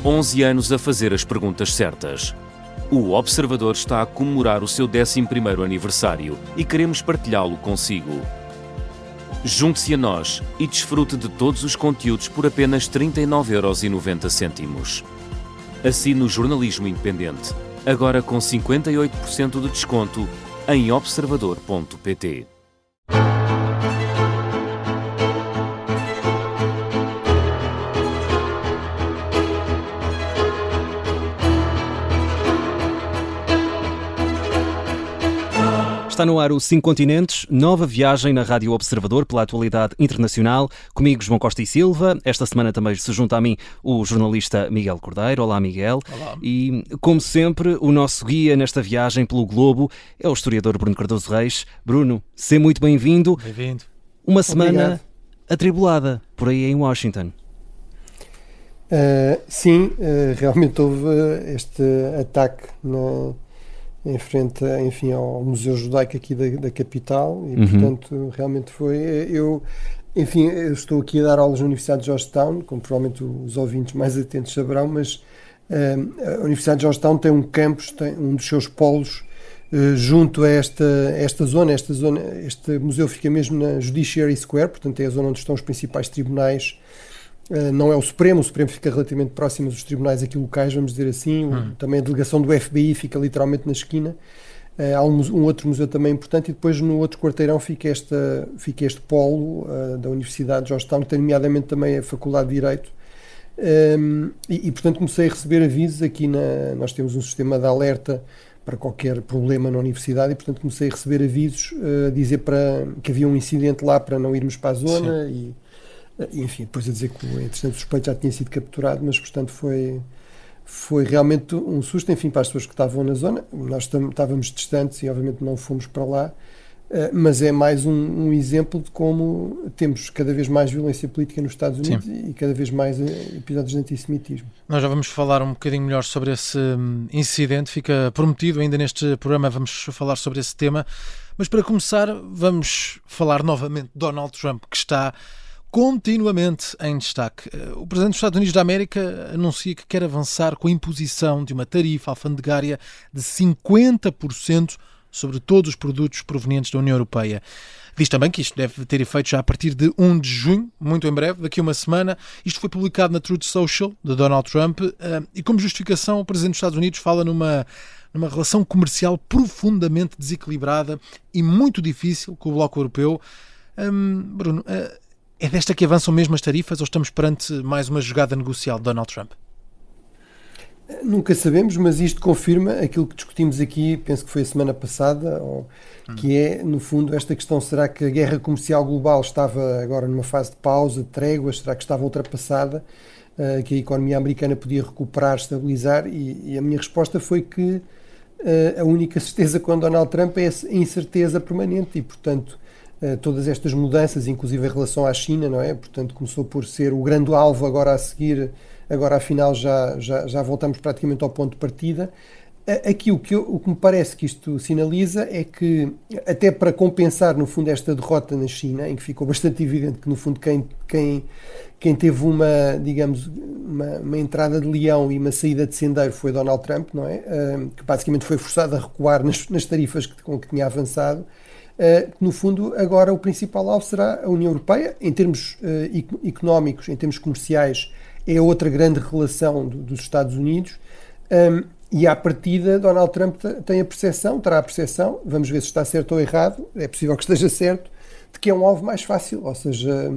11 anos a fazer as perguntas certas. O Observador está a comemorar o seu 11º aniversário e queremos partilhá-lo consigo. Junte-se a nós e desfrute de todos os conteúdos por apenas 39,90€. Assine o Jornalismo Independente, agora com 58% de desconto em observador.pt. Está no ar o 5 Continentes, nova viagem na Rádio Observador pela atualidade internacional. Comigo, João Costa e Silva. Esta semana também se junta a mim o jornalista Miguel Cordeiro. Olá, Miguel. Olá. E, como sempre, o nosso guia nesta viagem pelo globo é o historiador Bruno Cardoso Reis. Bruno, seja muito bem-vindo. Bem-vindo. Uma semana atribulada por aí em Washington. Realmente houve este ataque em frente, enfim, ao Museu Judaico aqui da capital e, portanto, realmente foi... Eu estou aqui a dar aulas na Universidade de Georgetown, como provavelmente os ouvintes mais atentos saberão, mas a Universidade de Georgetown tem um campus, tem um dos seus polos junto a esta zona. Este museu fica mesmo na Judiciary Square, portanto é a zona onde estão os principais tribunais. Não é o Supremo fica relativamente próximo dos tribunais aqui locais, vamos dizer assim. Também a delegação do FBI fica literalmente na esquina. Há um outro museu também importante e depois no outro quarteirão fica este polo da Universidade de Georgetown, que tem nomeadamente também a Faculdade de Direito. Portanto comecei a receber avisos aqui. Nós temos um sistema de alerta para qualquer problema na universidade e portanto comecei a receber avisos a dizer que havia um incidente lá para não irmos para a zona. Enfim, depois a dizer que o suspeito já tinha sido capturado, mas portanto foi realmente um susto, enfim, para as pessoas que estavam na zona. Nós estávamos distantes e obviamente não fomos para lá, mas é mais um exemplo de como temos cada vez mais violência política nos Estados Unidos. Sim. E cada vez mais episódios de antissemitismo. Nós já vamos falar um bocadinho melhor sobre esse incidente, fica prometido ainda neste programa, vamos falar sobre esse tema, mas para começar vamos falar novamente de Donald Trump, que está continuamente em destaque. O Presidente dos Estados Unidos da América anuncia que quer avançar com a imposição de uma tarifa alfandegária de 50% sobre todos os produtos provenientes da União Europeia. Diz também que isto deve ter efeito já a partir de 1 de junho, muito em breve, daqui a uma semana. Isto foi publicado na Truth Social, de Donald Trump, e como justificação o Presidente dos Estados Unidos fala numa relação comercial profundamente desequilibrada e muito difícil com o Bloco Europeu. Bruno, é desta que avançam mesmo as tarifas ou estamos perante mais uma jogada negocial de Donald Trump? Nunca sabemos, mas isto confirma aquilo que discutimos aqui, penso que foi a semana passada, que é, no fundo, esta questão: será que a guerra comercial global estava agora numa fase de pausa, de tréguas, será que estava ultrapassada, que a economia americana podia recuperar, estabilizar? E a minha resposta foi que a única certeza com Donald Trump é a incerteza permanente e, portanto, todas estas mudanças, inclusive em relação à China, não é? Portanto, começou por ser o grande alvo, agora a seguir, agora afinal já voltamos praticamente ao ponto de partida. Aqui o que me parece que isto sinaliza é que, até para compensar no fundo esta derrota na China, em que ficou bastante evidente que no fundo quem teve uma entrada de leão e uma saída de sendeiro foi Donald Trump, não é? Que basicamente foi forçado a recuar nas tarifas com que tinha avançado. No fundo, agora o principal alvo será a União Europeia. Em termos económicos, em termos comerciais, é outra grande relação dos Estados Unidos, e à partida Donald Trump terá a percepção, vamos ver se está certo ou errado, é possível que esteja certo, de que é um alvo mais fácil, ou seja,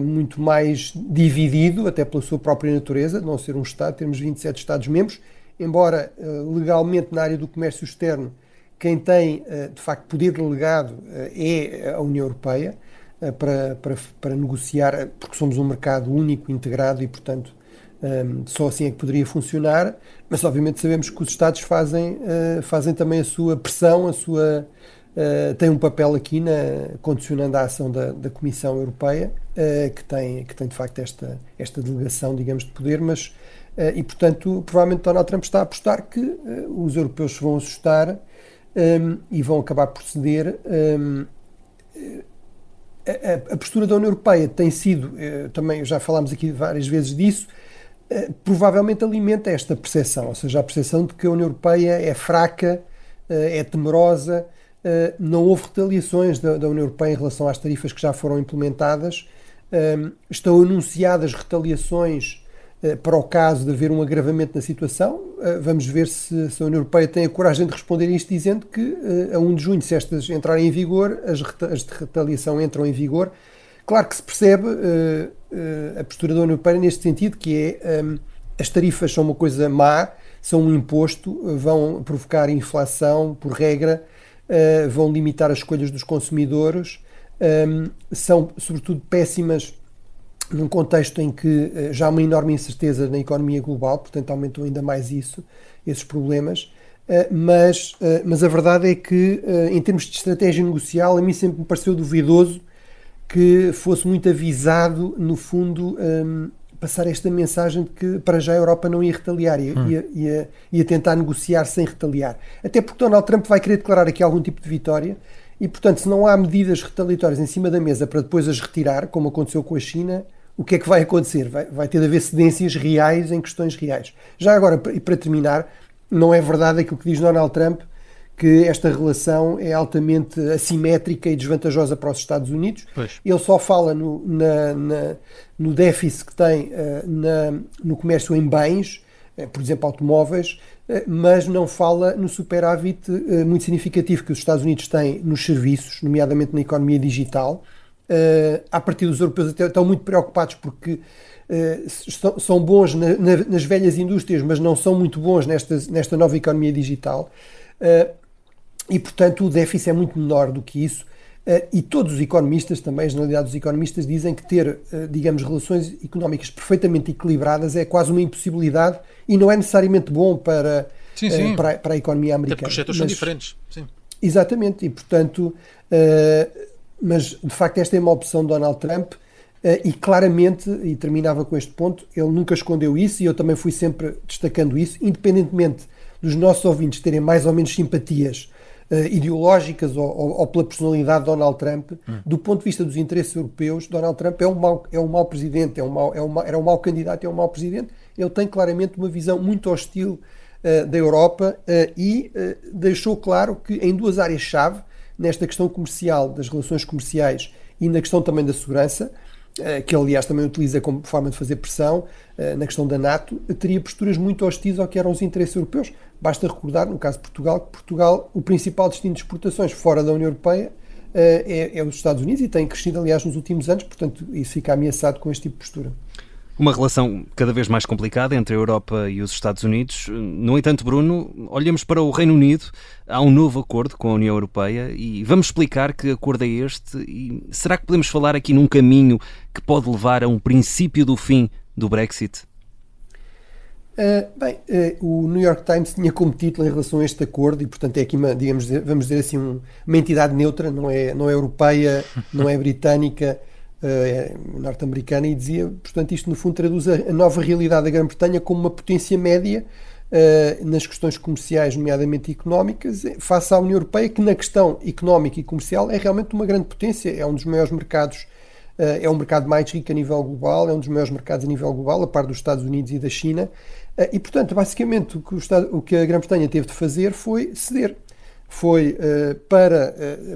muito mais dividido, até pela sua própria natureza, de não ser um Estado. Temos 27 Estados-membros, embora legalmente na área do comércio externo quem tem, de facto, poder delegado é a União Europeia para negociar, porque somos um mercado único, integrado e, portanto, só assim é que poderia funcionar, mas obviamente sabemos que os Estados fazem também a sua pressão, têm um papel aqui condicionando a ação da Comissão Europeia, que tem de facto esta delegação, digamos, de poder, mas, e portanto, provavelmente Donald Trump está a apostar que os europeus se vão assustar e vão acabar por ceder. A postura da União Europeia tem sido, também já falámos aqui várias vezes disso, provavelmente alimenta esta percepção, ou seja, a percepção de que a União Europeia é fraca, é temerosa. Não houve retaliações da União Europeia em relação às tarifas que já foram implementadas. Estão anunciadas retaliações para o caso de haver um agravamento na situação. Vamos ver se a União Europeia tem a coragem de responder a isto, dizendo que a 1 de junho, se estas entrarem em vigor, as de retaliação entram em vigor. Claro que se percebe a postura da União Europeia neste sentido, que é as tarifas são uma coisa má, são um imposto, vão provocar inflação por regra, vão limitar as escolhas dos consumidores, são sobretudo péssimas num contexto em que já há uma enorme incerteza na economia global, portanto aumentou ainda mais esses problemas, mas a verdade é que em termos de estratégia negocial a mim sempre me pareceu duvidoso que fosse muito avisado, no fundo, passar esta mensagem de que para já a Europa não ia retaliar, ia tentar negociar sem retaliar. Até porque Donald Trump vai querer declarar aqui algum tipo de vitória e, portanto, se não há medidas retaliatórias em cima da mesa para depois as retirar, como aconteceu com a China, o que é que vai acontecer? Vai ter de haver cedências reais em questões reais. Já agora, e para terminar, não é verdade aquilo que diz Donald Trump, que esta relação é altamente assimétrica e desvantajosa para os Estados Unidos. Pois. Ele só fala no déficit que tem no comércio em bens, por exemplo, automóveis, mas não fala no superávit muito significativo que os Estados Unidos têm nos serviços, nomeadamente na economia digital. À partida, os europeus até estão muito preocupados porque são bons nas velhas indústrias, mas não são muito bons nesta nova economia digital. E, portanto, o déficit é muito menor do que isso. E todos os economistas, também a generalidade dos economistas, dizem que ter, digamos, relações económicas perfeitamente equilibradas é quase uma impossibilidade e não é necessariamente bom para a economia americana. Até porque os setores são diferentes. Sim. Exatamente, e portanto, mas de facto esta é uma opção de Donald Trump e claramente, e terminava com este ponto, ele nunca escondeu isso e eu também fui sempre destacando isso, independentemente dos nossos ouvintes terem mais ou menos simpatias ideológicas ou pela personalidade de Donald Trump, do ponto de vista dos interesses europeus, Donald Trump é um mau presidente, era um mau candidato, é um mau presidente. Ele tem claramente uma visão muito hostil da Europa e deixou claro que em duas áreas-chave, nesta questão comercial, das relações comerciais e na questão também da segurança, que ele, aliás, também utiliza como forma de fazer pressão, na questão da NATO, teria posturas muito hostis ao que eram os interesses europeus. Basta recordar, no caso de Portugal, que Portugal, o principal destino de exportações fora da União Europeia é os Estados Unidos e tem crescido, aliás, nos últimos anos, portanto, isso fica ameaçado com este tipo de postura. Uma relação cada vez mais complicada entre a Europa e os Estados Unidos. No entanto, Bruno, olhamos para o Reino Unido, há um novo acordo com a União Europeia e vamos explicar que acordo é este e será que podemos falar aqui num caminho que pode levar a um princípio do fim do Brexit? O New York Times tinha como título em relação a este acordo e, portanto, é aqui vamos dizer assim, uma entidade neutra, não é europeia, não é britânica, é norte-americana, e dizia, portanto, isto no fundo traduz a nova realidade da Grã-Bretanha como uma potência média nas questões comerciais, nomeadamente económicas, face à União Europeia, que na questão económica e comercial é realmente uma grande potência, é um dos maiores mercados, é um mercado mais rico a nível global, é um dos maiores mercados a nível global, a par dos Estados Unidos e da China, e portanto, basicamente, o que a Grã-Bretanha teve de fazer foi ceder, foi para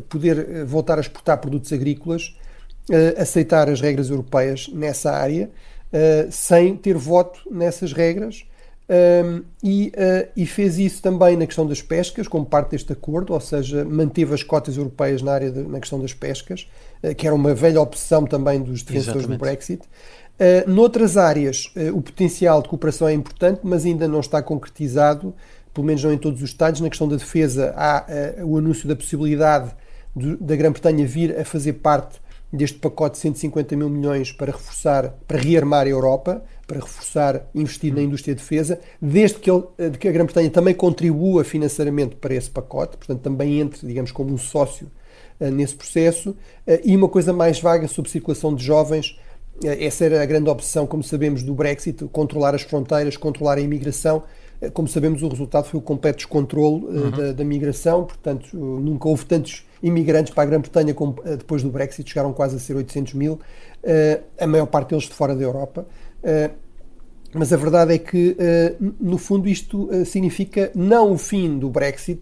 poder voltar a exportar produtos agrícolas, aceitar as regras europeias nessa área, sem ter voto nessas regras, e fez isso também na questão das pescas, como parte deste acordo, ou seja, manteve as cotas europeias na questão das pescas, que era uma velha obsessão também dos defensores do Brexit. Noutras áreas, o potencial de cooperação é importante, mas ainda não está concretizado, pelo menos não em todos os detalhes. Na questão da defesa, há o anúncio da possibilidade da Grã-Bretanha vir a fazer parte deste pacote de 150 mil milhões para rearmar a Europa, para investir na indústria de defesa, desde que a Grã-Bretanha também contribua financeiramente para esse pacote, portanto também entre, digamos, como um sócio nesse processo, e uma coisa mais vaga sobre circulação de jovens. Essa era a grande obsessão, como sabemos, do Brexit, controlar as fronteiras, controlar a imigração. Como sabemos, o resultado foi o completo descontrole da migração, portanto, nunca houve tantos imigrantes para a Grã-Bretanha como depois do Brexit, chegaram quase a ser 800 mil, a maior parte deles de fora da Europa. mas a verdade é que, no fundo, isto significa não o fim do Brexit,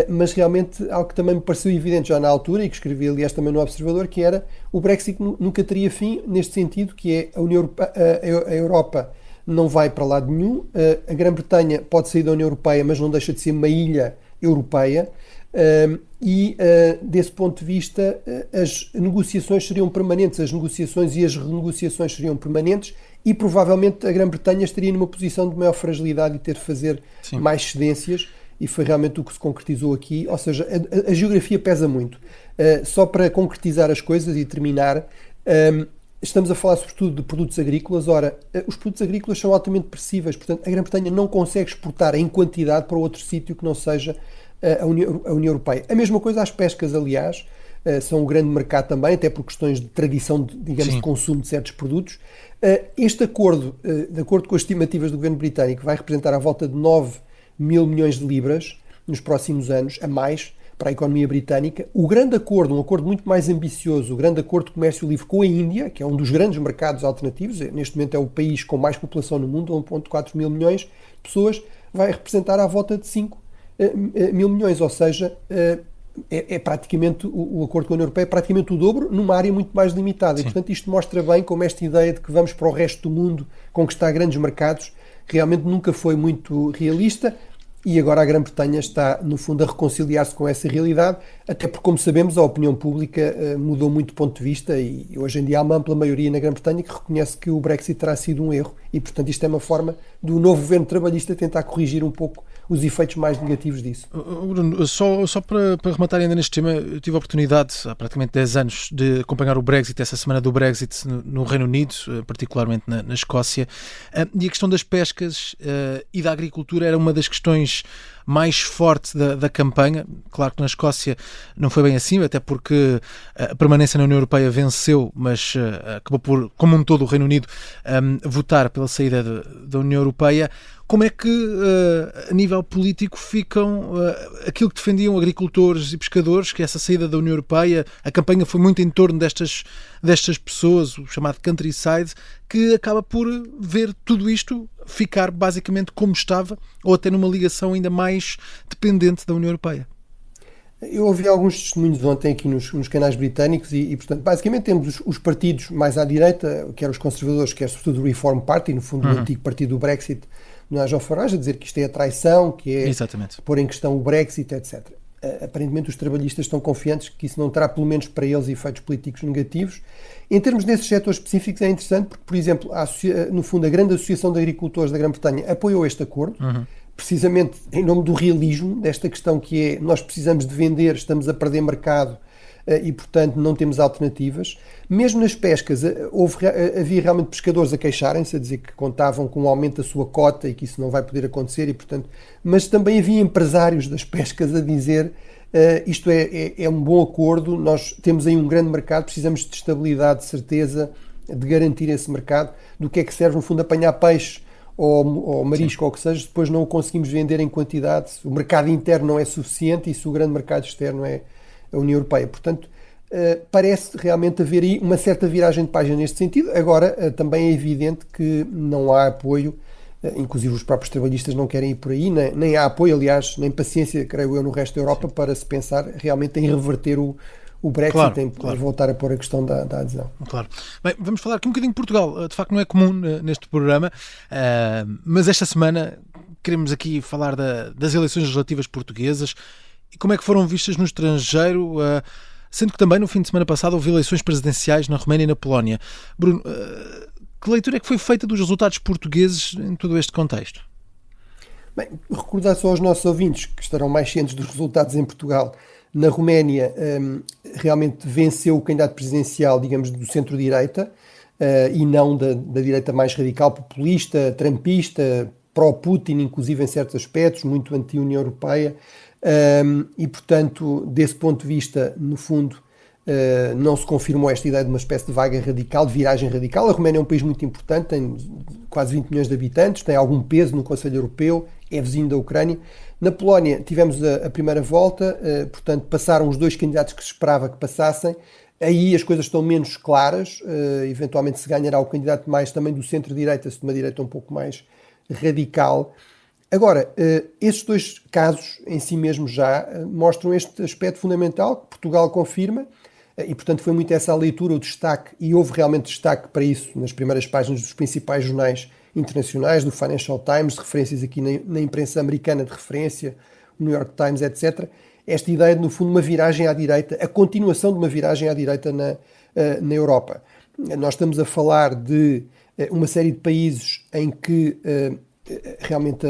mas realmente algo que também me pareceu evidente já na altura, e que escrevi, aliás, também no Observador, que era o Brexit nunca teria fim, neste sentido, que é a Europa não vai para lado nenhum, a Grã-Bretanha pode sair da União Europeia, mas não deixa de ser uma ilha europeia, e desse ponto de vista as negociações seriam permanentes, as negociações e as renegociações seriam permanentes, e provavelmente a Grã-Bretanha estaria numa posição de maior fragilidade e ter de fazer mais cedências, e foi realmente o que se concretizou aqui. Ou seja, a geografia pesa muito. Só para concretizar as coisas e terminar, estamos a falar sobretudo de produtos agrícolas. Ora, os produtos agrícolas são altamente perecíveis, portanto a Grã-Bretanha não consegue exportar em quantidade para outro sítio que não seja a União Europeia. A mesma coisa às pescas, aliás, são um grande mercado também, até por questões de tradição, digamos, de consumo de certos produtos. Este acordo, de acordo com as estimativas do governo britânico, vai representar à volta de 9 mil milhões de libras nos próximos anos, a mais para a economia britânica. O grande acordo, um acordo muito mais ambicioso, o grande acordo de comércio livre com a Índia, que é um dos grandes mercados alternativos, neste momento é o país com mais população no mundo, 1,4 mil milhões de pessoas, vai representar à volta de 5 mil milhões, ou seja, é praticamente, o acordo com a União Europeia é praticamente o dobro numa área muito mais limitada. E, portanto, isto mostra bem como esta ideia de que vamos para o resto do mundo conquistar grandes mercados realmente nunca foi muito realista, e agora a Grã-Bretanha está, no fundo, a reconciliar-se com essa realidade, até porque, como sabemos, a opinião pública mudou muito de ponto de vista, e hoje em dia há uma ampla maioria na Grã-Bretanha que reconhece que o Brexit terá sido um erro, e, portanto, isto é uma forma do novo governo trabalhista tentar corrigir um pouco os efeitos mais negativos disso. Bruno, só para rematar ainda neste tema, eu tive a oportunidade, há praticamente 10 anos, de acompanhar o Brexit, essa semana do Brexit no Reino Unido, particularmente na Escócia, e a questão das pescas e da agricultura era uma das questões mais forte da campanha. Claro que na Escócia não foi bem assim, até porque a permanência na União Europeia venceu, mas acabou por, como um todo, o Reino Unido votar pela saída da União Europeia. Como é que, a nível político, ficam aquilo que defendiam agricultores e pescadores, que essa saída da União Europeia, a campanha foi muito em torno destas pessoas, o chamado countryside, que acaba por ver tudo isto ficar basicamente como estava, ou até numa ligação ainda mais dependente da União Europeia? Eu ouvi alguns testemunhos ontem aqui nos canais britânicos e, portanto, basicamente temos os partidos mais à direita, quer os conservadores, quer sobretudo o Reform Party, no fundo o antigo partido do Brexit, do Nigel Farage, a dizer que isto é a traição, que é pôr em questão o Brexit, etc. Aparentemente os trabalhistas estão confiantes que isso não terá, pelo menos para eles, efeitos políticos negativos. Em termos desses setores específicos é interessante porque, por exemplo, no fundo a grande Associação de Agricultores da Grã-Bretanha apoiou este acordo, precisamente em nome do realismo, desta questão que é nós precisamos de vender, estamos a perder mercado e, portanto, não temos alternativas. Mesmo nas pescas, havia realmente pescadores a queixarem-se, a dizer que contavam com um aumento da sua cota e que isso não vai poder acontecer, e, portanto, mas também havia empresários das pescas a dizer isto é um bom acordo, nós temos aí um grande mercado, precisamos de estabilidade, de certeza, de garantir esse mercado. Do que é que serve, no fundo, apanhar peixe ou marisco, ou o que seja, depois não o conseguimos vender em quantidade, o mercado interno não é suficiente e se o grande mercado externo é a União Europeia. Portanto, parece realmente haver aí uma certa viragem de página neste sentido. Agora, também é evidente que não há apoio, inclusive os próprios trabalhistas não querem ir por aí, nem há apoio, aliás, nem paciência, creio eu, no resto da Europa para se pensar realmente em reverter o Brexit, em voltar a pôr a questão da adesão. Claro. Bem, vamos falar aqui um bocadinho de Portugal. De facto não é comum neste programa, mas esta semana queremos aqui falar das eleições legislativas portuguesas e como é que foram vistas no estrangeiro, sendo que também no fim de semana passado houve eleições presidenciais na Roménia e na Polónia. Bruno, que leitura é que foi feita dos resultados portugueses em todo este contexto? Bem, recordar só aos nossos ouvintes que estarão mais cientes dos resultados em Portugal. Na Roménia, realmente venceu o candidato presidencial, digamos, do centro-direita e não da direita mais radical, populista, trumpista, pró-Putin, inclusive em certos aspectos, muito anti-União Europeia. E, portanto, desse ponto de vista, no fundo, não se confirmou esta ideia de uma espécie de vaga radical, de viragem radical. A Roménia é um país muito importante, tem quase 20 milhões de habitantes, tem algum peso no Conselho Europeu, é vizinho da Ucrânia. Na Polónia tivemos a primeira volta, portanto passaram os dois candidatos que se esperava que passassem, Aí as coisas estão menos claras, eventualmente se ganhará o candidato mais também do centro-direita, se de uma direita um pouco mais radical. Agora, esses dois casos em si mesmos já mostram este aspecto fundamental que Portugal confirma, e portanto foi muito essa a leitura, o destaque, e houve realmente destaque para isso nas primeiras páginas dos principais jornais internacionais, do Financial Times, referências aqui na imprensa americana de referência, o New York Times, etc., esta ideia de, no fundo, uma viragem à direita, a continuação de uma viragem à direita na Europa. Nós estamos a falar de uma série de países em que realmente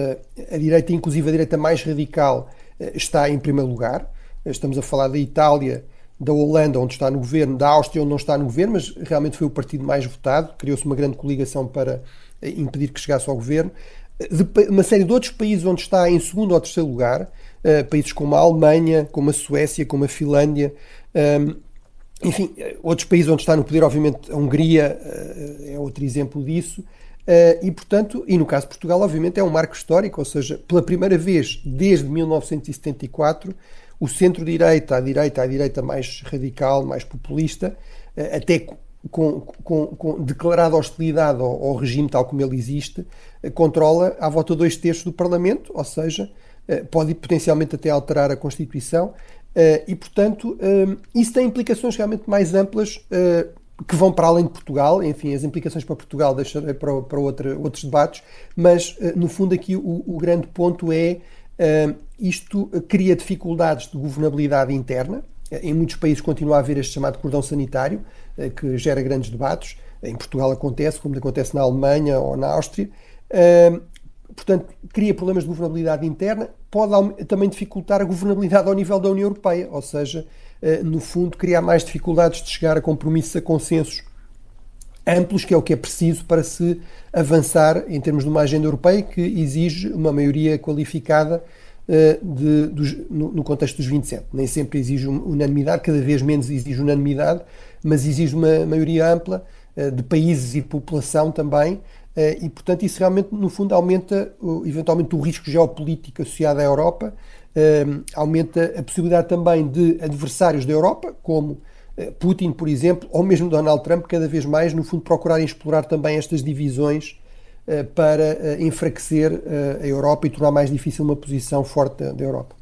a direita, inclusive a direita mais radical, está em primeiro lugar. Estamos a falar da Itália, da Holanda, onde está no governo, da Áustria, onde não está no governo, mas realmente foi o partido mais votado. Criou-se uma grande coligação para impedir que chegasse ao governo. De uma série de outros países onde está em segundo ou terceiro lugar, países como a Alemanha, como a Suécia, como a Finlândia, enfim, outros países onde está no poder, obviamente a Hungria é outro exemplo disso, e portanto, e no caso de Portugal, obviamente é um marco histórico, ou seja, pela primeira vez desde 1974, o centro-direita, a direita mais radical, mais populista, até com declarada hostilidade ao regime tal como ele existe, controla à volta de 2/3 do Parlamento, ou seja, pode potencialmente até alterar a Constituição, e portanto isso tem implicações realmente mais amplas que vão para além de Portugal. Enfim, as implicações para Portugal deixarei para outros debates, mas no fundo aqui o grande ponto é isto cria dificuldades de governabilidade interna. Em muitos países continua a haver este chamado cordão sanitário, que gera grandes debates. Em Portugal acontece, como acontece na Alemanha ou na Áustria. Portanto, cria problemas de governabilidade interna, pode também dificultar a governabilidade ao nível da União Europeia, ou seja, no fundo, criar mais dificuldades de chegar a compromissos, a consensos amplos, que é o que é preciso para se avançar em termos de uma agenda europeia que exige uma maioria qualificada no contexto dos 27. Nem sempre exige unanimidade, cada vez menos exige unanimidade, mas exige uma maioria ampla de países e de população também, e portanto isso realmente no fundo aumenta eventualmente o risco geopolítico associado à Europa, aumenta a possibilidade também de adversários da Europa, como Putin, por exemplo, ou mesmo Donald Trump, cada vez mais no fundo procurarem explorar também estas divisões para enfraquecer a Europa e tornar mais difícil uma posição forte da Europa.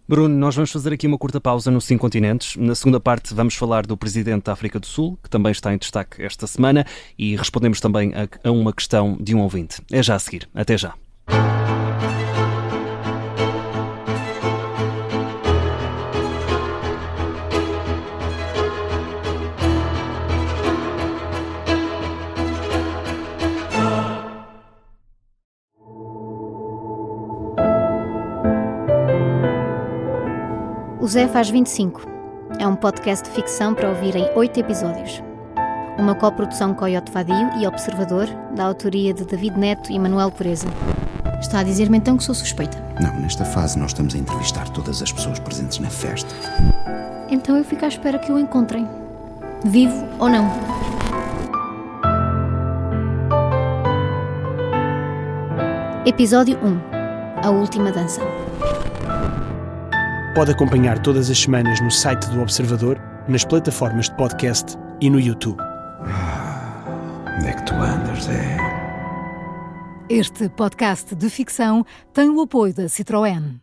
Bruno, nós vamos fazer aqui uma curta pausa nos 5 continentes. Na segunda parte vamos falar do Presidente da África do Sul, que também está em destaque esta semana, e respondemos também a uma questão de um ouvinte. É já a seguir. Até já. O Zé faz 25. É um podcast de ficção para ouvir em 8 episódios. Uma coprodução Coyote Vadio e Observador, da autoria de David Neto e Manuel Pureza. Está a dizer-me então que sou suspeita? Não, nesta fase nós estamos a entrevistar todas as pessoas presentes na festa. Então eu fico à espera que o encontrem. Vivo ou não. Episódio 1. A Última Dança. Pode acompanhar todas as semanas no site do Observador, nas plataformas de podcast e no YouTube. Onde é que tu andas, Zé? Este podcast de ficção tem o apoio da Citroën.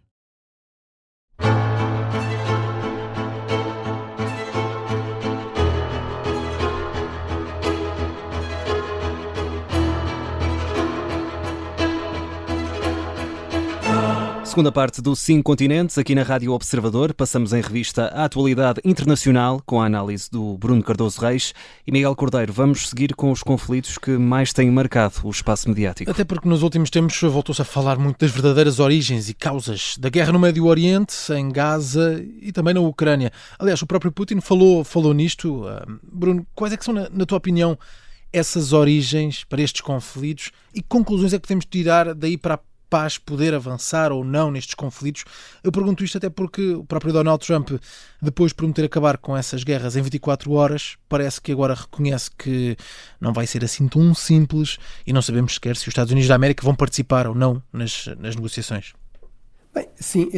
Segunda parte do 5 Continentes, aqui na Rádio Observador. Passamos em revista a atualidade internacional com a análise do Bruno Cardoso Reis e Miguel Cordeiro. Vamos seguir com os conflitos que mais têm marcado o espaço mediático. Até porque nos últimos tempos voltou-se a falar muito das verdadeiras origens e causas da guerra no Médio Oriente, em Gaza e também na Ucrânia. Aliás, o próprio Putin falou nisto. Bruno, quais é que são, na tua opinião, essas origens para estes conflitos e que conclusões é que podemos tirar daí para a paz poder avançar ou não nestes conflitos? Eu pergunto isto até porque o próprio Donald Trump, depois de prometer acabar com essas guerras em 24 horas, parece que agora reconhece que não vai ser assim tão simples e não sabemos sequer se os Estados Unidos da América vão participar ou não nas negociações. Bem, sim,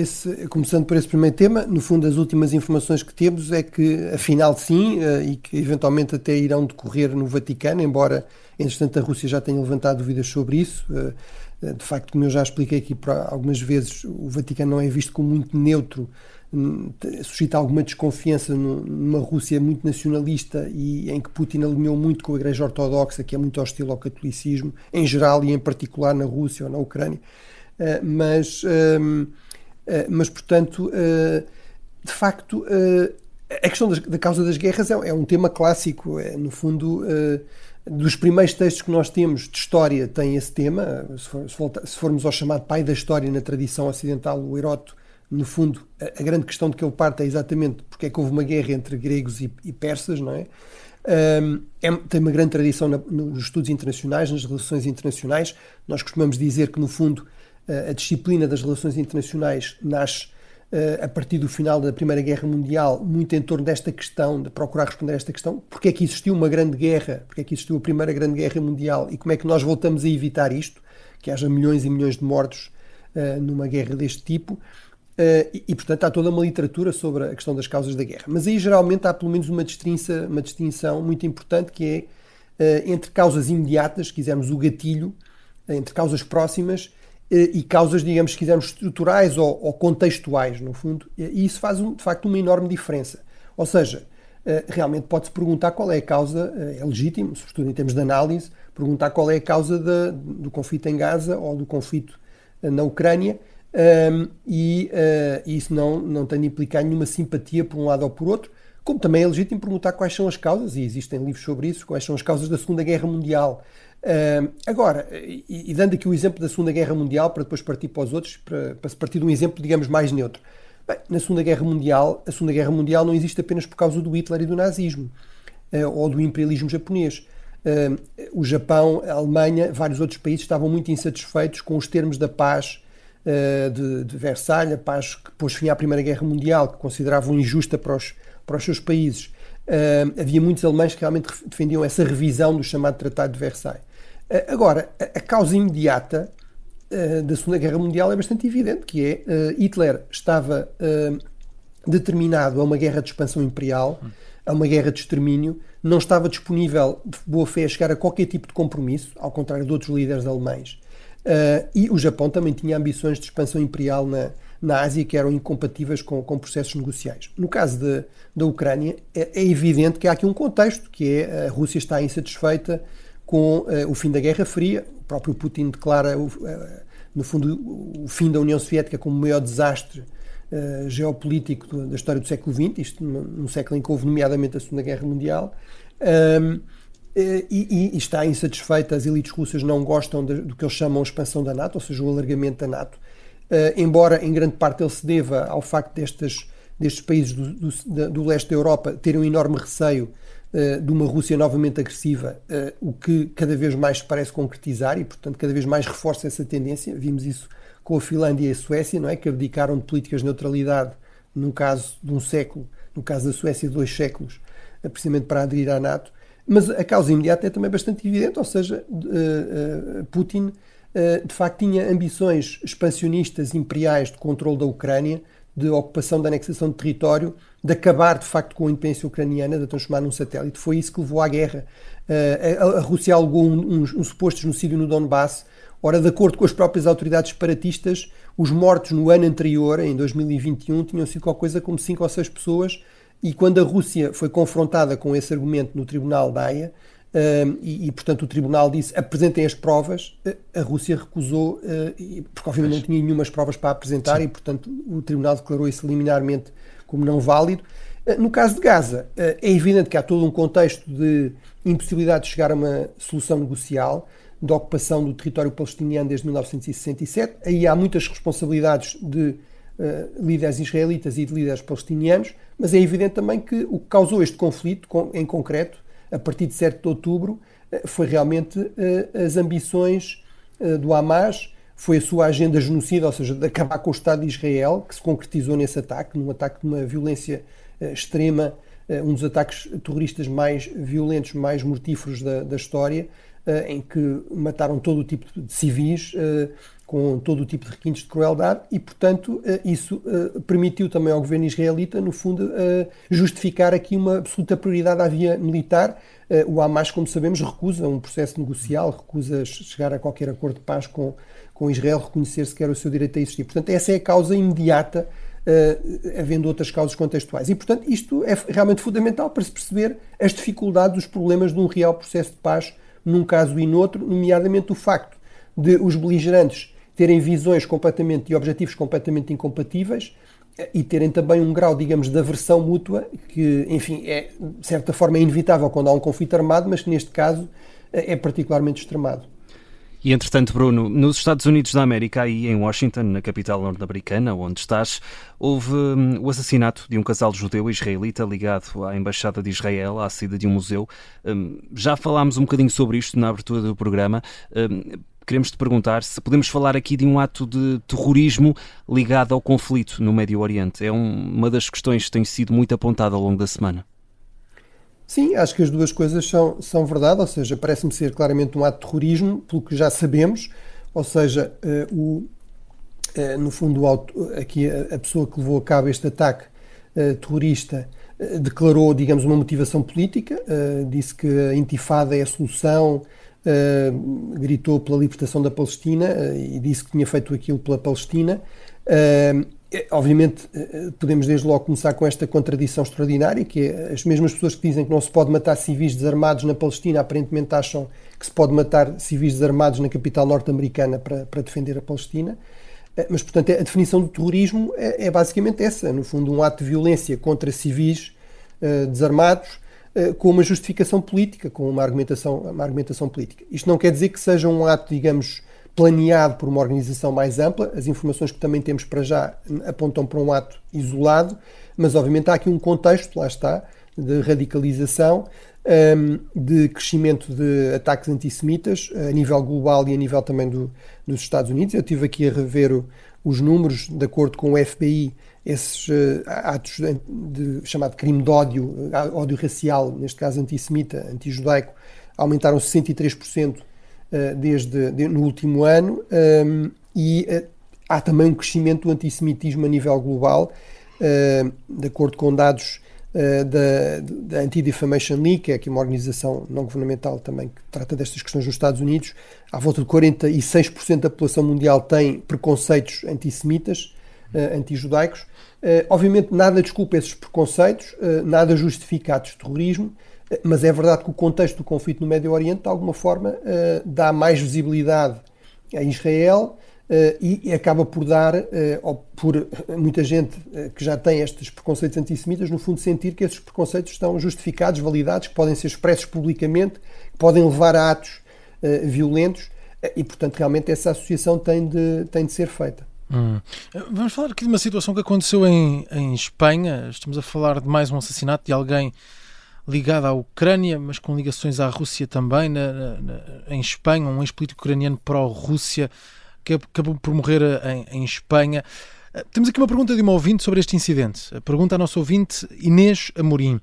começando por esse primeiro tema, no fundo as últimas informações que temos é que afinal sim, e que eventualmente até irão decorrer no Vaticano, embora entretanto a Rússia já tenha levantado dúvidas sobre isso. De facto, como eu já expliquei aqui algumas vezes, o Vaticano não é visto como muito neutro, suscita alguma desconfiança numa Rússia muito nacionalista e em que Putin alinhou muito com a Igreja Ortodoxa, que é muito hostil ao catolicismo, em geral e em particular na Rússia ou na Ucrânia. Mas portanto, de facto, a questão da causa das guerras é um tema clássico. No fundo, dos primeiros textos que nós temos de história tem esse tema. Se formos ao chamado pai da história na tradição ocidental, o Heródoto, no fundo, a grande questão de que ele parte é exatamente porque é que houve uma guerra entre gregos e persas, não é? Tem uma grande tradição nos estudos internacionais, nas relações internacionais. Nós costumamos dizer que, no fundo, a disciplina das relações internacionais nasce a partir do final da Primeira Guerra Mundial, muito em torno desta questão, de procurar responder a esta questão: porque é que existiu uma grande guerra, porque é que existiu a Primeira Grande Guerra Mundial e como é que nós voltamos a evitar isto, que haja milhões e milhões de mortos numa guerra deste tipo. E portanto há toda uma literatura sobre a questão das causas da guerra. Mas aí geralmente há pelo menos uma distinção muito importante, que é entre causas imediatas, se quisermos o gatilho, entre causas próximas, e causas, digamos, se quisermos, estruturais ou contextuais, no fundo. E isso faz, de facto, uma enorme diferença. Ou seja, realmente pode-se perguntar qual é a causa, é legítimo, sobretudo em termos de análise, perguntar qual é a causa do conflito em Gaza ou do conflito na Ucrânia, e isso não tem de implicar nenhuma simpatia por um lado ou por outro, como também é legítimo perguntar quais são as causas, e existem livros sobre isso, quais são as causas da Segunda Guerra Mundial. Agora, e dando aqui o exemplo da Segunda Guerra Mundial, para depois partir para os outros, para se partir de um exemplo, digamos, mais neutro. Bem, na Segunda Guerra Mundial, a Segunda Guerra Mundial não existe apenas por causa do Hitler e do nazismo, ou do imperialismo japonês. O Japão, a Alemanha, vários outros países estavam muito insatisfeitos com os termos da paz de Versalhes, a paz que pôs fim à Primeira Guerra Mundial, que consideravam injusta para os seus países. Havia muitos alemães que realmente defendiam essa revisão do chamado Tratado de Versalhes. Agora, a causa imediata da Segunda Guerra Mundial é bastante evidente, que é Hitler estava determinado a uma guerra de expansão imperial, a uma guerra de extermínio, não estava disponível de boa fé a chegar a qualquer tipo de compromisso, ao contrário de outros líderes alemães. E o Japão também tinha ambições de expansão imperial na Ásia que eram incompatíveis com processos negociais. No caso da Ucrânia, é evidente que há aqui um contexto, que é a Rússia está insatisfeita com o fim da Guerra Fria. O próprio Putin declara, no fundo, o fim da União Soviética como o maior desastre geopolítico da história do século XX, isto num século em que houve nomeadamente a Segunda Guerra Mundial, e está insatisfeita. As elites russas não gostam do que eles chamam a expansão da NATO, ou seja, o alargamento da NATO, embora em grande parte ele se deva ao facto destes países do leste da Europa terem um enorme receio de uma Rússia novamente agressiva, o que cada vez mais se parece concretizar e, portanto, cada vez mais reforça essa tendência. Vimos isso com a Finlândia e a Suécia, não é? Que abdicaram de políticas de neutralidade num caso de um século, no caso da Suécia 2 séculos, precisamente para aderir à NATO. Mas a causa imediata é também bastante evidente, ou seja, Putin de facto tinha ambições expansionistas imperiais de controle da Ucrânia, de ocupação, de anexação de território, de acabar de facto com a independência ucraniana, de a transformar num satélite. Foi isso que levou à guerra. A Rússia alegou um suposto genocídio no Donbass. Ora, de acordo com as próprias autoridades separatistas, os mortos no ano anterior, em 2021, tinham sido qualquer coisa como 5 ou 6 pessoas, e quando a Rússia foi confrontada com esse argumento no Tribunal da Haia, e portanto o Tribunal disse apresentem as provas, a Rússia recusou, porque obviamente não tinha nenhumas provas para apresentar. Sim. E portanto o Tribunal declarou isso liminarmente como não válido. No caso de Gaza, é evidente que há todo um contexto de impossibilidade de chegar a uma solução negocial, de ocupação do território palestiniano desde 1967. Aí há muitas responsabilidades de líderes israelitas e de líderes palestinianos, mas é evidente também que o que causou este conflito, em concreto, a partir de 7 de outubro, foi realmente as ambições do Hamas, foi a sua agenda genocida, ou seja, de acabar com o Estado de Israel, que se concretizou nesse ataque, num ataque de uma violência extrema, um dos ataques terroristas mais violentos, mais mortíferos da história, em que mataram todo o tipo de civis, com todo o tipo de requintes de crueldade, e, portanto, isso permitiu também ao governo israelita, no fundo, justificar aqui uma absoluta prioridade à via militar. O Hamas, como sabemos, recusa um processo negocial, recusa chegar a qualquer acordo de paz com Israel, reconhecer sequer o seu direito a existir. Portanto, essa é a causa imediata, havendo outras causas contextuais. E, portanto, isto é realmente fundamental para se perceber as dificuldades, os problemas de um real processo de paz num caso e noutro, nomeadamente o facto de os beligerantes terem visões completamente e objetivos completamente incompatíveis e terem também um grau, digamos, de aversão mútua que, enfim, é, de certa forma é inevitável quando há um conflito armado, mas que neste caso é particularmente extremado. E, entretanto, Bruno, nos Estados Unidos da América, aí em Washington, na capital norte-americana, onde estás, houve o assassinato de um casal judeu-israelita ligado à Embaixada de Israel, à saída de um museu. Já falámos um bocadinho sobre isto na abertura do programa. Queremos te perguntar se podemos falar aqui de um ato de terrorismo ligado ao conflito no Médio Oriente. É uma das questões que tem sido muito apontada ao longo da semana. Sim, acho que as duas coisas são verdade, ou seja, parece-me ser claramente um ato de terrorismo, pelo que já sabemos, ou seja, no fundo, aqui a pessoa que levou a cabo este ataque terrorista declarou, digamos, uma motivação política, disse que a intifada é a solução, gritou pela libertação da Palestina e disse que tinha feito aquilo pela Palestina. Obviamente podemos desde logo começar com esta contradição extraordinária, que é as mesmas pessoas que dizem que não se pode matar civis desarmados na Palestina aparentemente acham que se pode matar civis desarmados na capital norte-americana para defender a Palestina. Mas, portanto, a definição do terrorismo é basicamente essa, no fundo um ato de violência contra civis desarmados com uma justificação política, com uma argumentação política. Isto não quer dizer que seja um ato, digamos, planeado por uma organização mais ampla. As informações que também temos para já apontam para um ato isolado, mas obviamente há aqui um contexto, lá está, de radicalização, de crescimento de ataques antissemitas a nível global e a nível também dos Estados Unidos. Eu estive aqui a rever os números, de acordo com o FBI, esses atos chamado crime de ódio racial, neste caso antissemita, antijudaico, aumentaram 63% no último ano, e há também um crescimento do antissemitismo a nível global, de acordo com dados da Anti-Defamation League, que é aqui uma organização não governamental também que trata destas questões nos Estados Unidos. À volta de 46% da população mundial tem preconceitos antissemitas, antijudaicos. Obviamente nada desculpa esses preconceitos, nada justifica atos de terrorismo, mas é verdade que o contexto do conflito no Médio Oriente, de alguma forma, dá mais visibilidade a Israel e acaba por dar, ou por muita gente que já tem estes preconceitos antissemitas, no fundo sentir que esses preconceitos estão justificados, validados, que podem ser expressos publicamente, que podem levar a atos violentos e, portanto, realmente essa associação tem de ser feita. Vamos falar aqui de uma situação que aconteceu em Espanha. Estamos a falar de mais um assassinato de alguém ligado à Ucrânia, mas com ligações à Rússia também, em Espanha, um ex-político ucraniano pró-Rússia que acabou por morrer em Espanha. Temos aqui uma pergunta de uma ouvinte sobre este incidente. A pergunta à nossa ouvinte, Inês Amorim,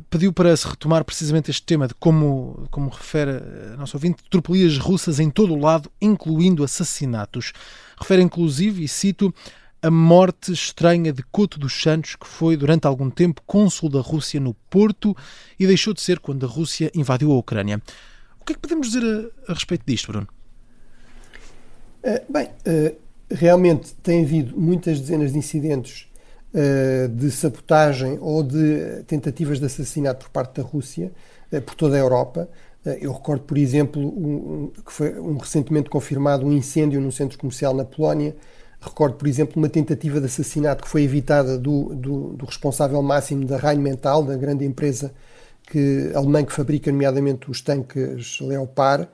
pediu para se retomar precisamente este tema de como refere a nossa ouvinte, tropelias russas em todo o lado, incluindo assassinatos. Refere inclusive, e cito, a morte estranha de Couto dos Santos, que foi durante algum tempo cônsul da Rússia no Porto e deixou de ser quando a Rússia invadiu a Ucrânia. O que é que podemos dizer a respeito disto, Bruno? Realmente tem havido muitas dezenas de incidentes de sabotagem ou de tentativas de assassinato por parte da Rússia por toda a Europa. Eu recordo, por exemplo, que foi recentemente confirmado um incêndio num centro comercial na Polónia. Recordo, por exemplo, uma tentativa de assassinato que foi evitada do responsável máximo da Rheinmetall, da grande empresa alemã que fabrica nomeadamente os tanques Leopard.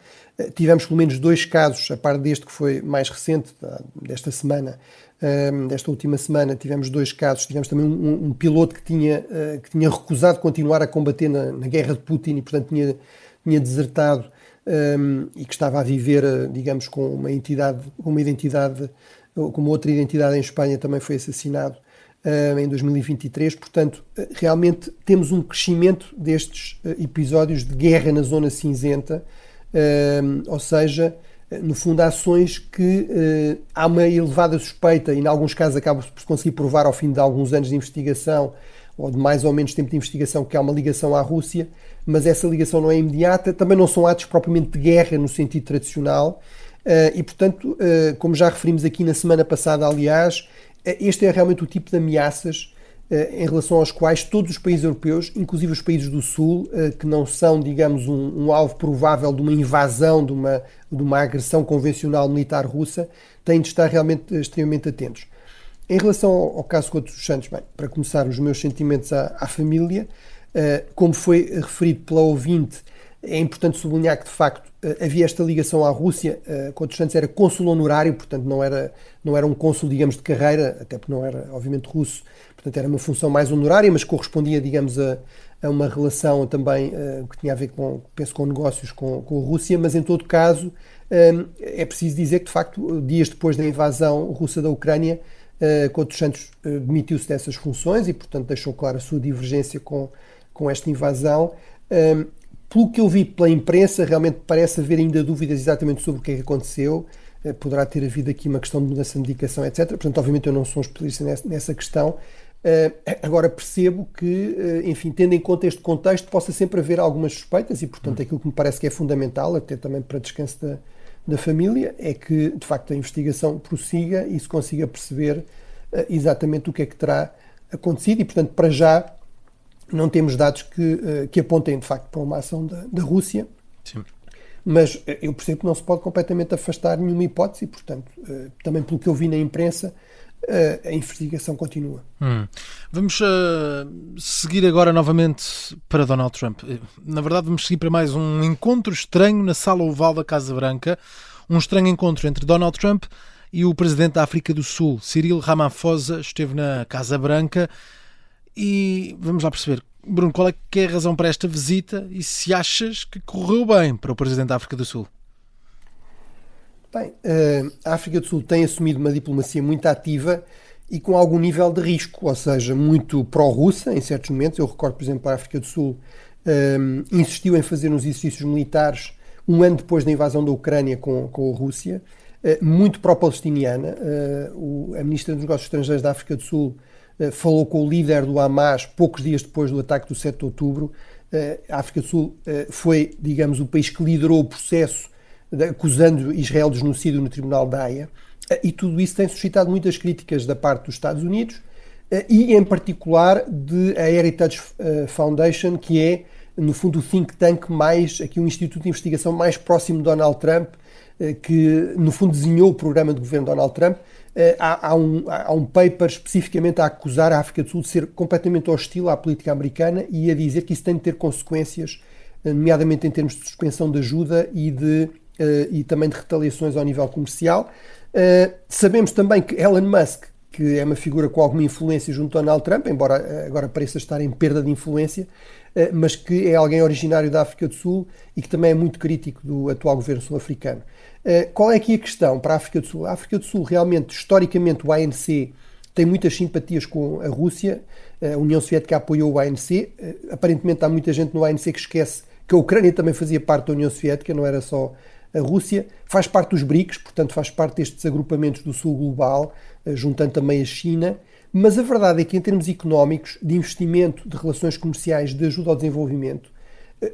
Tivemos pelo menos 2 casos, a par deste que foi mais recente, desta última semana, tivemos 2 casos. Tivemos também um piloto que tinha recusado continuar a combater na guerra de Putin e, portanto, tinha desertado e que estava a viver, digamos, com uma outra identidade em Espanha, também foi assassinado em 2023. Portanto, realmente temos um crescimento destes episódios de guerra na zona cinzenta ou seja, no fundo, ações que há uma elevada suspeita e, em alguns casos, acaba por se conseguir provar ao fim de alguns anos de investigação ou de mais ou menos tempo de investigação que há uma ligação à Rússia, mas essa ligação não é imediata. Também não são atos propriamente de guerra no sentido tradicional e, portanto, como já referimos aqui na semana passada, aliás, este é realmente o tipo de ameaças em relação aos quais todos os países europeus, inclusive os países do Sul, que não são, digamos, um alvo provável de uma invasão, de uma agressão convencional militar russa, têm de estar realmente extremamente atentos. Em relação ao caso Couto dos Santos, bem, para começar, os meus sentimentos à família, como foi referido pela ouvinte, é importante sublinhar que, de facto, havia esta ligação à Rússia. Couto dos Santos era cônsul honorário, portanto não era um cônsul, digamos, de carreira, até porque não era, obviamente, russo. Portanto, era uma função mais honorária, mas correspondia, digamos, a uma relação também que tinha a ver com negócios com a Rússia, mas em todo caso é preciso dizer que, de facto, dias depois da invasão russa da Ucrânia, Couto dos Santos demitiu-se dessas funções e, portanto, deixou claro a sua divergência com esta invasão. Pelo que eu vi pela imprensa, realmente parece haver ainda dúvidas exatamente sobre o que é que aconteceu. Poderá ter havido aqui uma questão de mudança de medicação, etc. Portanto, obviamente eu não sou um especialista nessa questão. Agora percebo que, enfim, tendo em conta este contexto, possa sempre haver algumas suspeitas e, portanto, aquilo que me parece que é fundamental, até também para descanso da família, é que, de facto, a investigação prossiga e se consiga perceber exatamente o que é que terá acontecido e, portanto, para já não temos dados que apontem, de facto, para uma ação da Rússia. Sim. Mas eu percebo que não se pode completamente afastar nenhuma hipótese e, portanto, também pelo que eu vi na imprensa, a investigação continua. Vamos seguir agora novamente para Donald Trump. Na verdade, vamos seguir para mais um encontro estranho na Sala Oval da Casa Branca. Um estranho encontro entre Donald Trump e o presidente da África do Sul, Cyril Ramaphosa, esteve na Casa Branca. E vamos lá perceber, Bruno, qual é que é a razão para esta visita e se achas que correu bem para o presidente da África do Sul? Bem, a África do Sul tem assumido uma diplomacia muito ativa e com algum nível de risco, ou seja, muito pró-russa em certos momentos. Eu recordo, por exemplo, a África do Sul insistiu em fazer uns exercícios militares um ano depois da invasão da Ucrânia com a Rússia, muito pró-palestiniana. A ministra dos Negócios Estrangeiros da África do Sul falou com o líder do Hamas poucos dias depois do ataque do 7 de outubro. A África do Sul foi, digamos, o país que liderou o processo acusando Israel de genocídio no Tribunal da Haia, e tudo isso tem suscitado muitas críticas da parte dos Estados Unidos e, em particular, da Heritage Foundation, que é, no fundo, o think tank mais, aqui um instituto de investigação mais próximo de Donald Trump, que, no fundo, desenhou o programa de governo de Donald Trump. Há um paper especificamente a acusar a África do Sul de ser completamente hostil à política americana e a dizer que isso tem de ter consequências, nomeadamente em termos de suspensão de ajuda e também de retaliações ao nível comercial. Sabemos também que Elon Musk, que é uma figura com alguma influência junto a Donald Trump, embora agora pareça estar em perda de influência, mas que é alguém originário da África do Sul e que também é muito crítico do atual governo sul-africano. Qual é aqui a questão para a África do Sul? A África do Sul, realmente, historicamente, o ANC tem muitas simpatias com a Rússia. A União Soviética apoiou o ANC. Aparentemente há muita gente no ANC que esquece que a Ucrânia também fazia parte da União Soviética, não era só a Rússia. Faz parte dos BRICS, portanto faz parte destes agrupamentos do Sul global, juntando também a China. Mas a verdade é que, em termos económicos, de investimento, de relações comerciais, de ajuda ao desenvolvimento,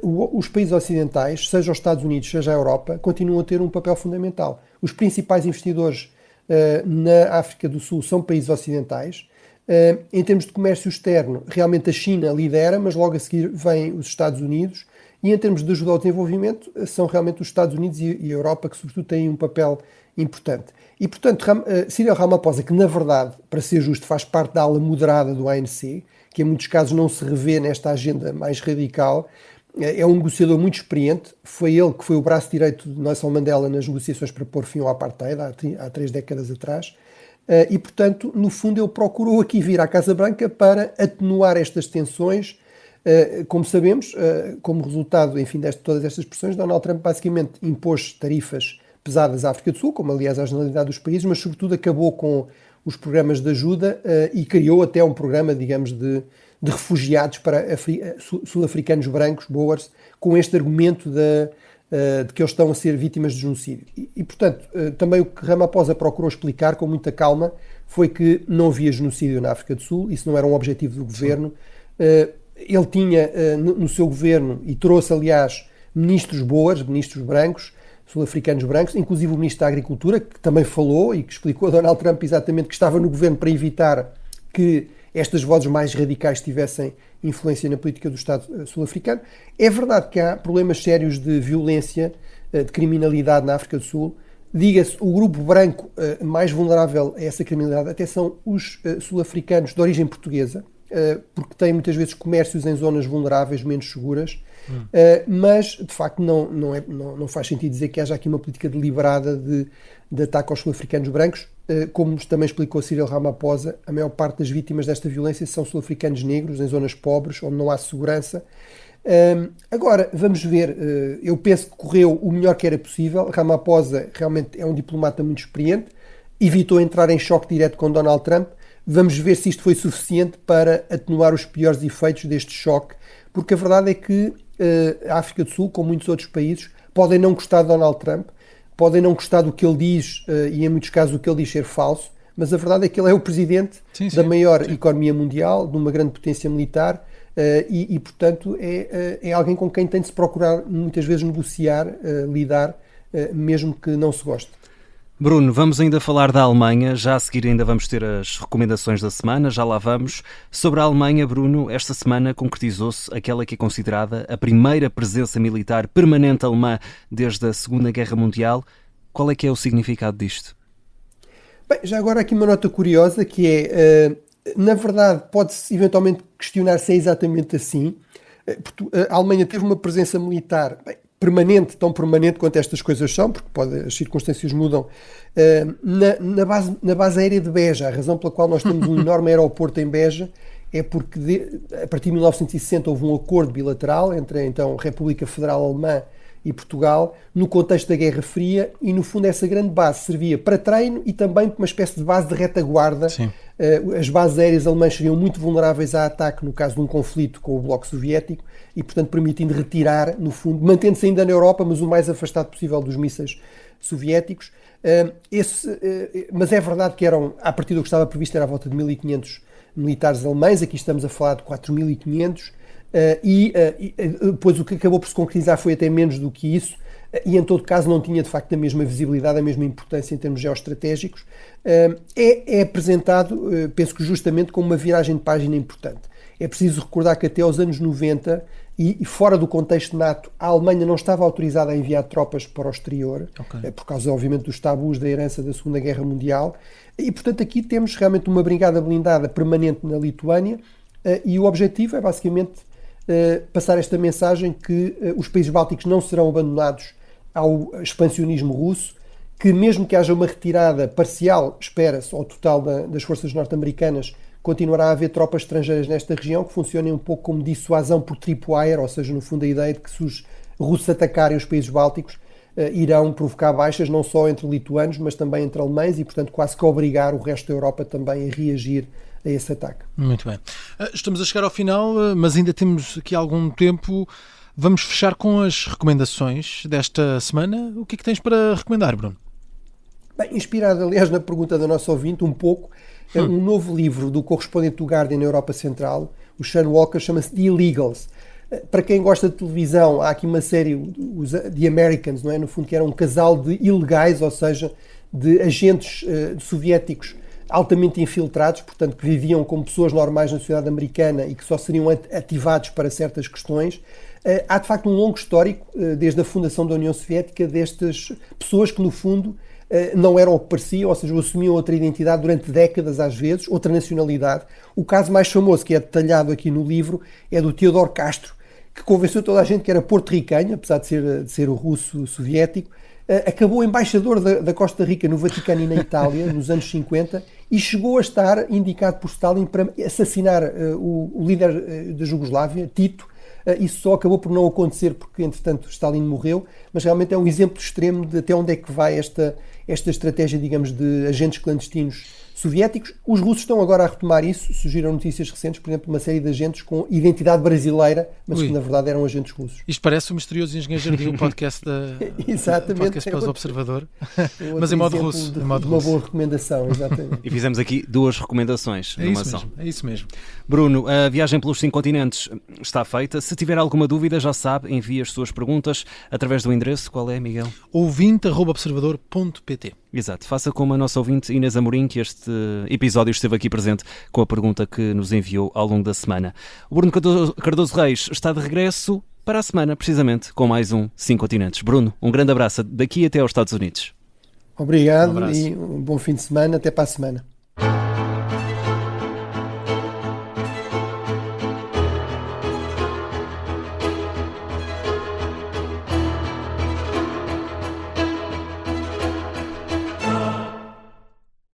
os países ocidentais, seja os Estados Unidos, seja a Europa, continuam a ter um papel fundamental. Os principais investidores na África do Sul são países ocidentais. Em termos de comércio externo, realmente a China lidera, mas logo a seguir vêm os Estados Unidos. E em termos de ajuda ao desenvolvimento, são realmente os Estados Unidos e a Europa que, sobretudo, têm um papel importante. E, portanto, Cyril Ramaphosa, que na verdade, para ser justo, faz parte da ala moderada do ANC, que em muitos casos não se revê nesta agenda mais radical, é um negociador muito experiente. Foi ele que foi o braço direito de Nelson Mandela nas negociações para pôr fim ao apartheid há 3 décadas atrás. E, portanto, no fundo, ele procurou aqui vir à Casa Branca para atenuar estas tensões. Como sabemos, como resultado, enfim, de todas estas pressões, Donald Trump basicamente impôs tarifas pesadas à África do Sul, como aliás a generalidade dos países, mas sobretudo acabou com os programas de ajuda e criou até um programa, digamos, de refugiados para sul-africanos brancos, Boers, com este argumento de que eles estão a ser vítimas de genocídio. E, portanto, também o que Ramaphosa procurou explicar com muita calma foi que não havia genocídio na África do Sul, isso não era um objetivo do governo. Ele tinha no seu governo, e trouxe, aliás, ministros brancos, sul-africanos brancos, inclusive o ministro da Agricultura, que também falou e que explicou a Donald Trump exatamente que estava no governo para evitar que estas vozes mais radicais tivessem influência na política do Estado sul-africano. É verdade que há problemas sérios de violência, de criminalidade na África do Sul. Diga-se, o grupo branco mais vulnerável a essa criminalidade até são os sul-africanos de origem portuguesa, porque têm muitas vezes comércios em zonas vulneráveis, menos seguras, mas de facto não faz sentido dizer que haja aqui uma política deliberada de ataque aos sul-africanos brancos. Como também explicou Cyril Ramaphosa, a maior parte das vítimas desta violência são sul-africanos negros, em zonas pobres, onde não há segurança. Agora, vamos ver, eu penso que correu o melhor que era possível. Ramaphosa realmente é um diplomata muito experiente, evitou entrar em choque direto com Donald Trump. Vamos ver se isto foi suficiente para atenuar os piores efeitos deste choque, porque a verdade é que a África do Sul, como muitos outros países, podem não gostar de Donald Trump, podem não gostar do que ele diz, e em muitos casos o que ele diz ser falso, mas a verdade é que ele é o presidente da maior economia mundial, de uma grande potência militar, e portanto é alguém com quem tem de se procurar muitas vezes negociar, lidar, mesmo que não se goste. Bruno, vamos ainda falar da Alemanha, já a seguir ainda vamos ter as recomendações da semana, já lá vamos. Sobre a Alemanha, Bruno, esta semana concretizou-se aquela que é considerada a primeira presença militar permanente alemã desde a Segunda Guerra Mundial. Qual é que é o significado disto? Bem, já agora aqui uma nota curiosa, que é, na verdade, pode-se eventualmente questionar se é exatamente assim. A Alemanha teve uma presença militar permanente, tão permanente quanto estas coisas são, porque as circunstâncias mudam, na base aérea de Beja. A razão pela qual nós temos um enorme aeroporto em Beja é porque a partir de 1960 houve um acordo bilateral entre então a República Federal Alemã e Portugal, no contexto da Guerra Fria, e no fundo essa grande base servia para treino e também como uma espécie de base de retaguarda. As bases aéreas alemãs seriam muito vulneráveis a ataque no caso de um conflito com o Bloco Soviético e, portanto, permitindo retirar, no fundo, mantendo-se ainda na Europa, mas o mais afastado possível dos mísseis soviéticos. Mas é verdade que a partir do que estava previsto, era à volta de 1.500 militares alemães, aqui estamos a falar de 4.500, e depois o que acabou por se concretizar foi até menos do que isso, e em todo caso não tinha de facto a mesma visibilidade, a mesma importância em termos geoestratégicos. É apresentado, penso que justamente, como uma viragem de página importante. É preciso recordar que até aos anos 90 e fora do contexto NATO, a Alemanha não estava autorizada a enviar tropas para o exterior, por causa obviamente dos tabus da herança da Segunda Guerra Mundial, e portanto aqui temos realmente uma brigada blindada permanente na Lituânia, e o objetivo é basicamente passar esta mensagem que os países bálticos não serão abandonados ao expansionismo russo, que mesmo que haja uma retirada parcial, espera-se, ou total das forças norte-americanas, continuará a haver tropas estrangeiras nesta região que funcionem um pouco como dissuasão por tripwire, ou seja, no fundo a ideia de que se os russos atacarem os países bálticos, irão provocar baixas não só entre lituanos, mas também entre alemães e, portanto, quase que obrigar o resto da Europa também a reagir a esse ataque. Muito bem. Estamos a chegar ao final, mas ainda temos aqui algum tempo. Vamos fechar com as recomendações desta semana. O que é que tens para recomendar, Bruno? Bem, inspirado, aliás, na pergunta da nossa ouvinte, um pouco, um novo livro do correspondente do Guardian na Europa Central, o Sean Walker, chama-se The Illegals. Para quem gosta de televisão, há aqui uma série, os The Americans, não é? No fundo, que era um casal de ilegais, ou seja, de agentes soviéticos altamente infiltrados, portanto, que viviam como pessoas normais na sociedade americana e que só seriam ativados para certas questões. Há, de facto, um longo histórico, desde a fundação da União Soviética, destas pessoas que, no fundo, não eram o que pareciam, ou seja, assumiam outra identidade durante décadas, às vezes, outra nacionalidade. O caso mais famoso, que é detalhado aqui no livro, é do Teodoro Castro, que convenceu toda a gente que era porto-ricano, apesar de ser o russo soviético. Acabou embaixador da Costa Rica no Vaticano e na Itália, nos anos 50, e chegou a estar indicado por Stalin para assassinar o líder da Jugoslávia, Tito. Isso só acabou por não acontecer porque, entretanto, Stalin morreu, mas realmente é um exemplo extremo de até onde é que vai esta estratégia, digamos, de agentes clandestinos soviéticos. Os russos estão agora a retomar isso. Surgiram notícias recentes, por exemplo, de uma série de agentes com identidade brasileira, mas que na verdade eram agentes russos. Isto parece o Misterioso Engenheiro Jardim, o podcast exatamente, podcast para o Observador, mas em modo russo. Uma boa recomendação, exatamente. E fizemos aqui 2 recomendações numa só. É isso mesmo. Bruno, a viagem pelos 5 continentes está feita. Se tiver alguma dúvida, já sabe, envie as suas perguntas através do endereço. Qual é, Miguel? ouvinte@observador.pt. Exato. Faça como a nossa ouvinte Inês Amorim, que este episódio esteve aqui presente com a pergunta que nos enviou ao longo da semana. O Bruno Cardoso Reis está de regresso para a semana, precisamente, com mais um 5 continentes. Bruno, um grande abraço daqui até aos Estados Unidos. Obrigado e um bom fim de semana. Até para a semana.